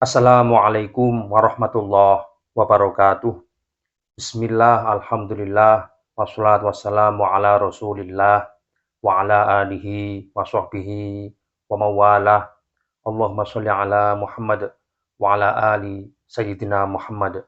Assalamualaikum warahmatullahi wabarakatuh. Bismillah, alhamdulillah, wassalatu wassalamu ala rasulillah, wa ala alihi wa sahbihi wa mawalah. Allahumma sholli ala Muhammad wa ala ali Sayyidina Muhammad.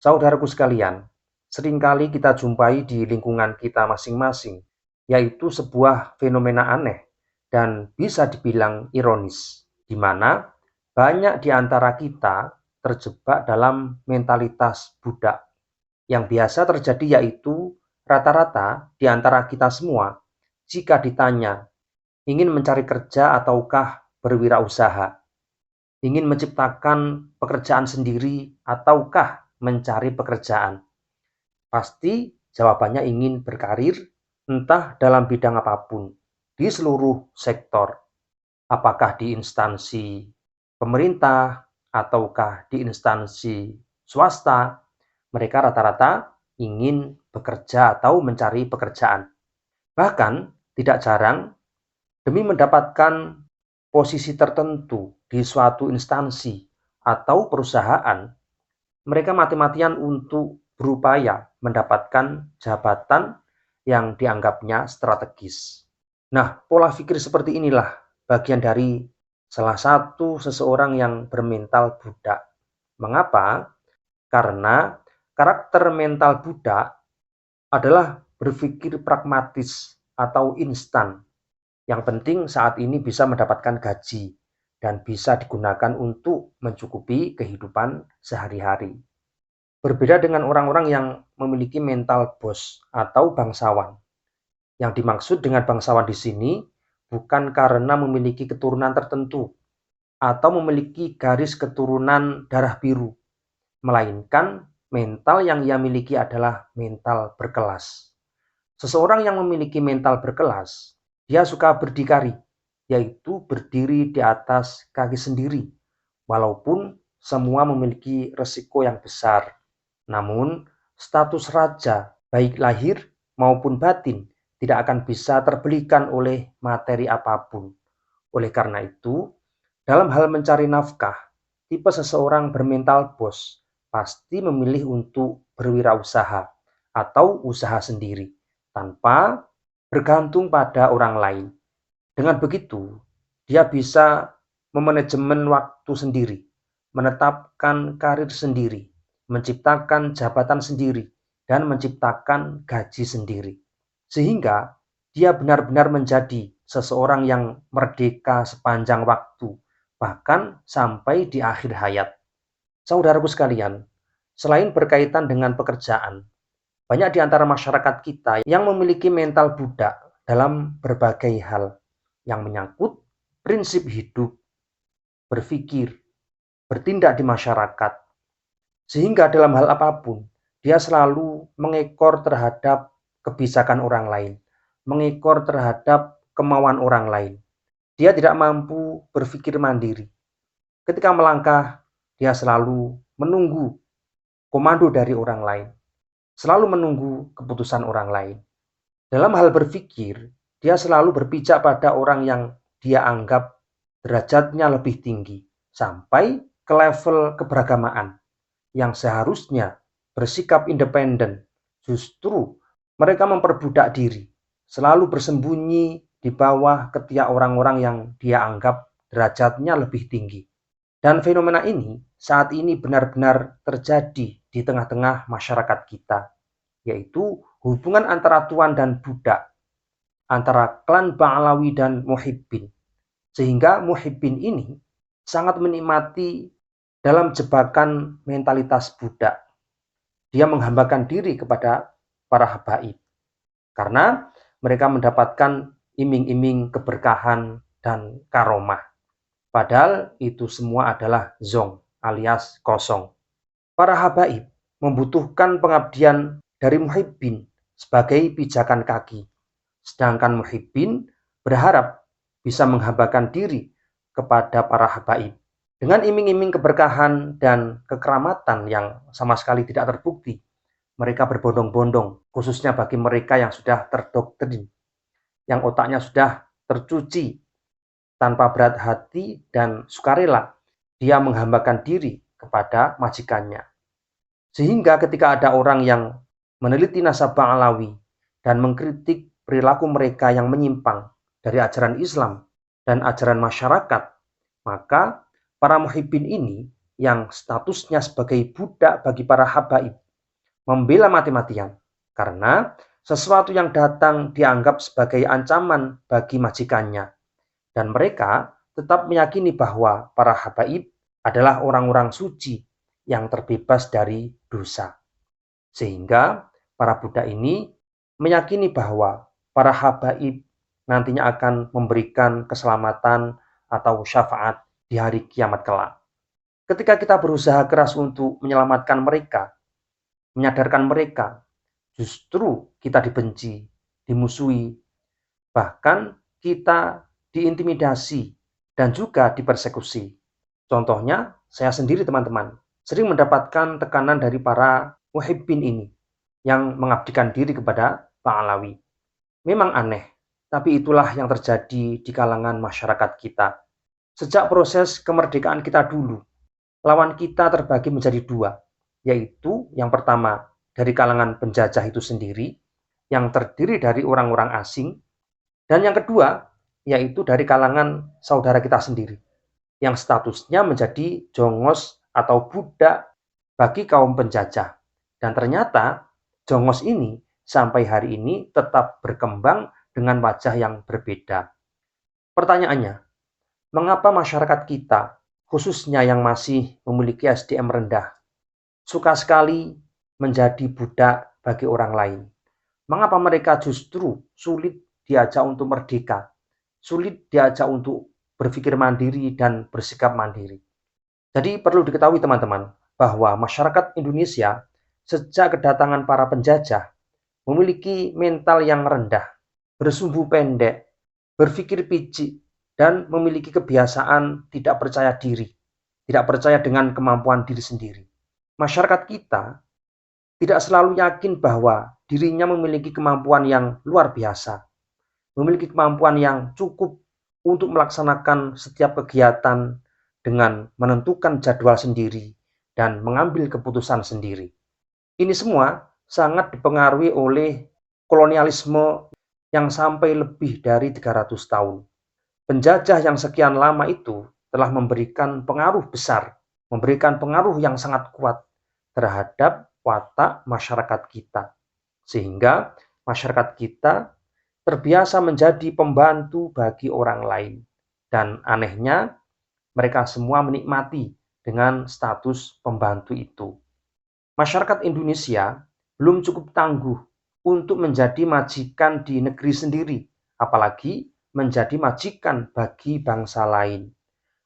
Saudaraku sekalian, seringkali kita jumpai di lingkungan kita masing-masing, yaitu sebuah fenomena aneh dan bisa dibilang ironis, di mana banyak di antara kita terjebak dalam mentalitas budak. Yang biasa terjadi yaitu rata-rata di antara kita semua, jika ditanya ingin mencari kerja ataukah berwirausaha, ingin menciptakan pekerjaan sendiri ataukah mencari pekerjaan, pasti jawabannya ingin berkarir, entah dalam bidang apapun, di seluruh sektor, apakah di instansi pemerintah ataukah di instansi swasta. Mereka rata-rata ingin bekerja atau mencari pekerjaan. Bahkan tidak jarang demi mendapatkan posisi tertentu di suatu instansi atau perusahaan, mereka mati-matian untuk berupaya mendapatkan jabatan yang dianggapnya strategis. Nah, pola pikir seperti inilah bagian dari salah satu seseorang yang bermental budak. Mengapa? Karena karakter mental budak adalah berpikir pragmatis atau instan. Yang penting saat ini bisa mendapatkan gaji dan bisa digunakan untuk mencukupi kehidupan sehari-hari. Berbeda dengan orang-orang yang memiliki mental bos atau bangsawan. Yang dimaksud dengan bangsawan di sini bukan karena memiliki keturunan tertentu atau memiliki garis keturunan darah biru, melainkan mental yang ia miliki adalah mental berkelas. Seseorang yang memiliki mental berkelas, dia suka berdikari, yaitu berdiri di atas kaki sendiri, walaupun semua memiliki resiko yang besar. Namun, status raja, baik lahir maupun batin, tidak akan bisa terbelikan oleh materi apapun. Oleh karena itu, dalam hal mencari nafkah, tipe seseorang bermental bos pasti memilih untuk berwirausaha atau usaha sendiri tanpa bergantung pada orang lain. Dengan begitu, dia bisa memanajemen waktu sendiri, menetapkan karir sendiri, menciptakan jabatan sendiri, dan menciptakan gaji sendiri. Sehingga dia benar-benar menjadi seseorang yang merdeka sepanjang waktu, bahkan sampai di akhir hayat. Saudaraku sekalian, selain berkaitan dengan pekerjaan, banyak di antara masyarakat kita yang memiliki mental budak dalam berbagai hal yang menyangkut prinsip hidup, berpikir, bertindak di masyarakat. Sehingga dalam hal apapun, dia selalu mengekor terhadap kebijakan orang lain, mengekor terhadap kemauan orang lain. Dia tidak mampu berpikir mandiri. Ketika melangkah, dia selalu menunggu komando dari orang lain, selalu menunggu keputusan orang lain. Dalam hal berpikir, dia selalu berpijak pada orang yang dia anggap derajatnya lebih tinggi, sampai ke level keberagamaan yang seharusnya bersikap independen. Justru mereka memperbudak diri, selalu bersembunyi di bawah ketiak orang-orang yang dia anggap derajatnya lebih tinggi. Dan fenomena ini saat ini benar-benar terjadi di tengah-tengah masyarakat kita, yaitu hubungan antara tuan dan budak, antara klan Ba'alawi dan Muhibbin. Sehingga Muhibbin ini sangat menikmati dalam jebakan mentalitas budak. Dia menghambakan diri kepada para habaib, karena mereka mendapatkan iming-iming keberkahan dan karomah. Padahal itu semua adalah zong alias kosong. Para habaib membutuhkan pengabdian dari Muhibbin sebagai pijakan kaki. Sedangkan Muhibbin berharap bisa menghambakan diri kepada para habaib dengan iming-iming keberkahan dan kekeramatan yang sama sekali tidak terbukti. Mereka berbondong-bondong, khususnya bagi mereka yang sudah terdoktrin, yang otaknya sudah tercuci tanpa berat hati dan sukarela dia menghambakan diri kepada majikannya. Sehingga ketika ada orang yang meneliti nasabah Alawi dan mengkritik perilaku mereka yang menyimpang dari ajaran Islam dan ajaran masyarakat, maka para muhibbin ini yang statusnya sebagai budak bagi para habaib membela mati-matian karena sesuatu yang datang dianggap sebagai ancaman bagi majikannya, dan mereka tetap meyakini bahwa para habaib adalah orang-orang suci yang terbebas dari dosa. Sehingga para budak ini meyakini bahwa para habaib nantinya akan memberikan keselamatan atau syafaat di hari kiamat kelak. Ketika kita berusaha keras untuk menyelamatkan mereka, menyadarkan mereka, justru kita dibenci, dimusuhi, bahkan kita diintimidasi dan juga dipersekusi. Contohnya, saya sendiri teman-teman, sering mendapatkan tekanan dari para muhibbin ini yang mengabdikan diri kepada Pak Alawi. Memang aneh, tapi itulah yang terjadi di kalangan masyarakat kita. Sejak proses kemerdekaan kita dulu, lawan kita terbagi menjadi dua, yaitu yang pertama dari kalangan penjajah itu sendiri, yang terdiri dari orang-orang asing, dan yang kedua yaitu dari kalangan saudara kita sendiri, yang statusnya menjadi jongos atau budak bagi kaum penjajah. Dan ternyata jongos ini sampai hari ini tetap berkembang dengan wajah yang berbeda. Pertanyaannya, mengapa masyarakat kita, khususnya yang masih memiliki SDM rendah, suka sekali menjadi budak bagi orang lain? Mengapa mereka justru sulit diajak untuk merdeka, sulit diajak untuk berpikir mandiri dan bersikap mandiri? Jadi perlu diketahui teman-teman, bahwa masyarakat Indonesia sejak kedatangan para penjajah memiliki mental yang rendah, bersumbu pendek, berpikir picik, dan memiliki kebiasaan tidak percaya diri, tidak percaya dengan kemampuan diri sendiri. Masyarakat kita tidak selalu yakin bahwa dirinya memiliki kemampuan yang luar biasa, memiliki kemampuan yang cukup untuk melaksanakan setiap kegiatan dengan menentukan jadwal sendiri dan mengambil keputusan sendiri. Ini semua sangat dipengaruhi oleh kolonialisme yang sampai lebih dari 300 tahun. Penjajah yang sekian lama itu telah memberikan pengaruh besar, memberikan pengaruh yang sangat kuat terhadap watak masyarakat kita. Sehingga masyarakat kita terbiasa menjadi pembantu bagi orang lain. Dan anehnya, mereka semua menikmati dengan status pembantu itu. Masyarakat Indonesia belum cukup tangguh untuk menjadi majikan di negeri sendiri, apalagi menjadi majikan bagi bangsa lain.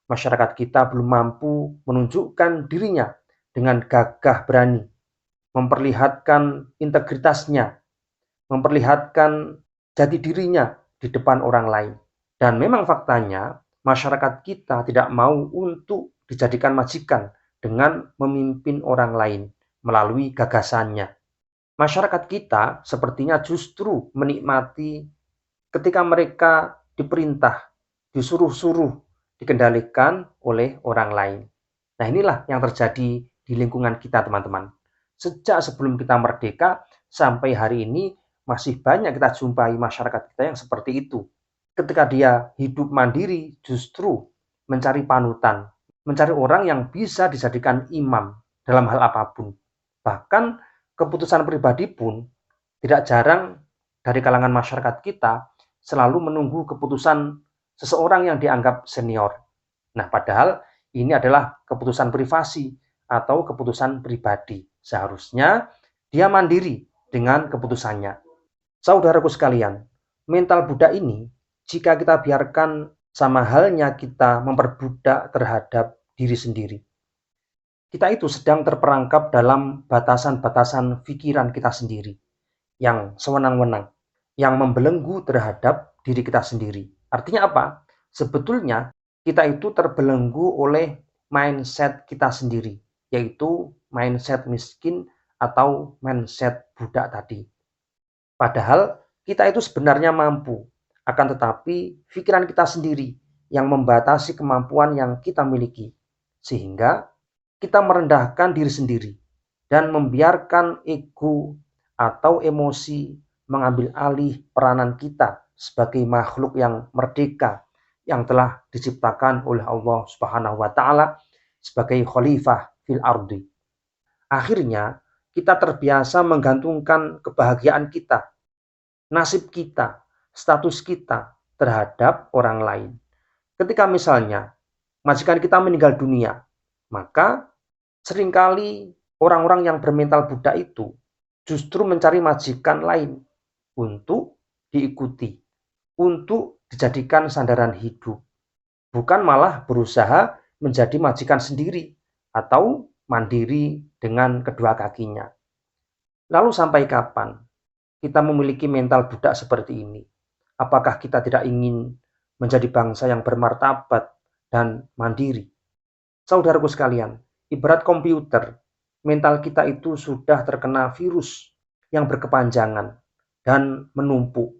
Masyarakat kita belum mampu menunjukkan dirinya dengan gagah berani, memperlihatkan integritasnya, memperlihatkan jati dirinya di depan orang lain. Dan memang faktanya, masyarakat kita tidak mau untuk dijadikan majikan dengan memimpin orang lain melalui gagasannya. Masyarakat kita sepertinya justru menikmati ketika mereka diperintah, disuruh-suruh, dikendalikan oleh orang lain. Nah, inilah yang terjadi di lingkungan kita, teman-teman. Sejak sebelum kita merdeka sampai hari ini masih banyak kita jumpai masyarakat kita yang seperti itu. Ketika dia hidup mandiri, justru mencari panutan, mencari orang yang bisa dijadikan imam dalam hal apapun. Bahkan keputusan pribadi pun tidak jarang dari kalangan masyarakat kita selalu menunggu keputusan seseorang yang dianggap senior. Nah, padahal ini adalah keputusan privasi atau keputusan pribadi. Seharusnya dia mandiri dengan keputusannya. Saudaraku sekalian, mental budak ini jika kita biarkan sama halnya kita memperbudak terhadap diri sendiri. Kita itu sedang terperangkap dalam batasan-batasan pikiran kita sendiri yang sewenang-wenang, yang membelenggu terhadap diri kita sendiri. Artinya apa? Sebetulnya kita itu terbelenggu oleh mindset kita sendiri, yaitu mindset miskin atau mindset budak tadi. Padahal kita itu sebenarnya mampu, akan tetapi pikiran kita sendiri yang membatasi kemampuan yang kita miliki. sehingga kita merendahkan diri sendiri dan membiarkan ego atau emosi mengambil alih peranan kita sebagai makhluk yang merdeka yang telah diciptakan oleh Allah Subhanahu wa taala sebagai khalifah fil ardi. Akhirnya kita terbiasa menggantungkan kebahagiaan kita, nasib kita, status kita terhadap orang lain. Ketika misalnya majikan kita meninggal dunia, maka seringkali orang-orang yang bermental Buddha itu justru mencari majikan lain untuk diikuti, untuk dijadikan sandaran hidup. Bukan malah berusaha menjadi majikan sendiri atau mandiri dengan kedua kakinya. Lalu sampai kapan kita memiliki mental Buddha seperti ini? Apakah kita tidak ingin menjadi bangsa yang bermartabat dan mandiri? Saudaraku sekalian, ibarat komputer, mental kita itu sudah terkena virus yang berkepanjangan dan menumpuk.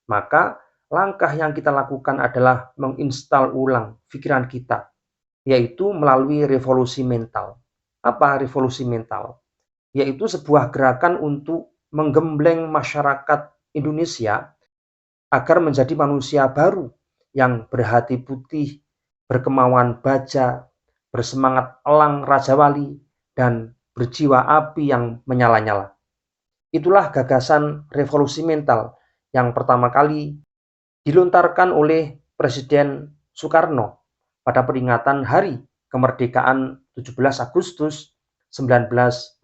Maka langkah yang kita lakukan adalah menginstal ulang pikiran kita, yaitu melalui revolusi mental. Apa revolusi mental? Yaitu sebuah gerakan untuk menggembleng masyarakat Indonesia agar menjadi manusia baru yang berhati putih, berkemauan baja, bersemangat elang Raja Wali, dan berjiwa api yang menyala-nyala. Itulah gagasan revolusi mental yang pertama kali dilontarkan oleh Presiden Soekarno pada peringatan Hari Kemerdekaan 17 Agustus 1946.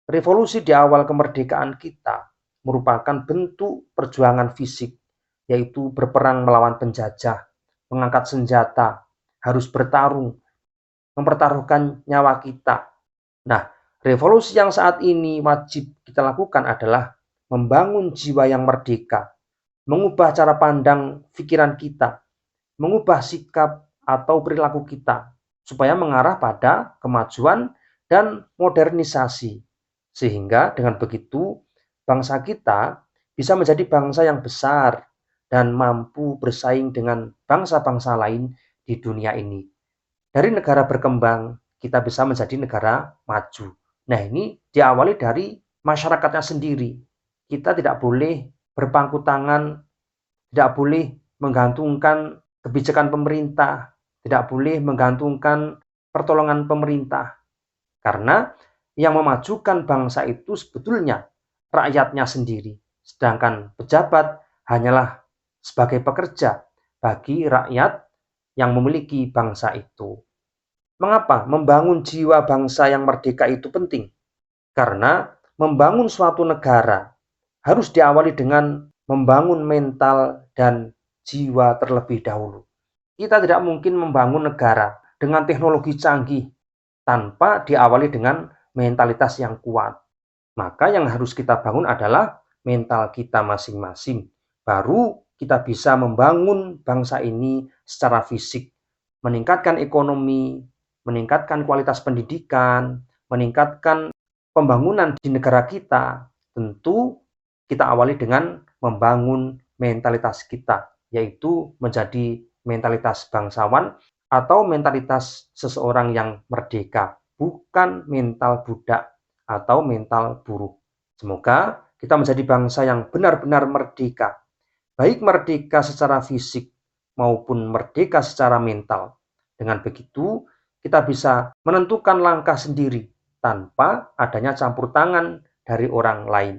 Revolusi di awal kemerdekaan kita merupakan bentuk perjuangan fisik, yaitu berperang melawan penjajah, mengangkat senjata, harus bertarung, mempertaruhkan nyawa kita. Nah, revolusi yang saat ini wajib kita lakukan adalah membangun jiwa yang merdeka, mengubah cara pandang pikiran kita, mengubah sikap atau perilaku kita, supaya mengarah pada kemajuan dan modernisasi. Sehingga dengan begitu, bangsa kita bisa menjadi bangsa yang besar dan mampu bersaing dengan bangsa-bangsa lain di dunia ini. Dari negara berkembang, kita bisa menjadi negara maju. Nah, ini diawali dari masyarakatnya sendiri. Kita tidak boleh berpangku tangan, tidak boleh menggantungkan kebijakan pemerintah, tidak boleh menggantungkan pertolongan pemerintah. Karena yang memajukan bangsa itu sebetulnya rakyatnya sendiri. Sedangkan pejabat hanyalah sebagai pekerja bagi rakyat yang memiliki bangsa itu. Mengapa membangun jiwa bangsa yang merdeka itu penting? Karena membangun suatu negara harus diawali dengan membangun mental dan jiwa terlebih dahulu. Kita tidak mungkin membangun negara dengan teknologi canggih tanpa diawali dengan mentalitas yang kuat. Maka yang harus kita bangun adalah mental kita masing-masing. Baru kita bisa membangun bangsa ini secara fisik, meningkatkan ekonomi, meningkatkan kualitas pendidikan, meningkatkan pembangunan di negara kita. Tentu kita awali dengan membangun mentalitas kita, yaitu menjadi mentalitas bangsawan atau mentalitas seseorang yang merdeka, bukan mental budak atau mental buruh. Semoga kita menjadi bangsa yang benar-benar merdeka, baik merdeka secara fisik maupun merdeka secara mental. Dengan begitu, kita bisa menentukan langkah sendiri tanpa adanya campur tangan dari orang lain.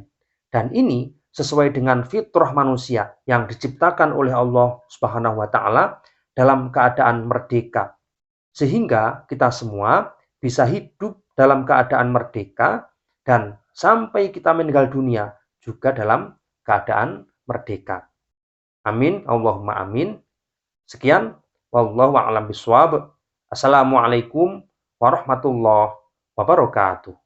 Dan ini sesuai dengan fitrah manusia yang diciptakan oleh Allah Subhanahu wa taala dalam keadaan merdeka. Sehingga kita semua bisa hidup dalam keadaan merdeka dan sampai kita meninggal dunia juga dalam keadaan merdeka. Amin, Allahumma amin. Sekian, wallahu a'lam bishawab. Assalamualaikum warahmatullahi wabarakatuh.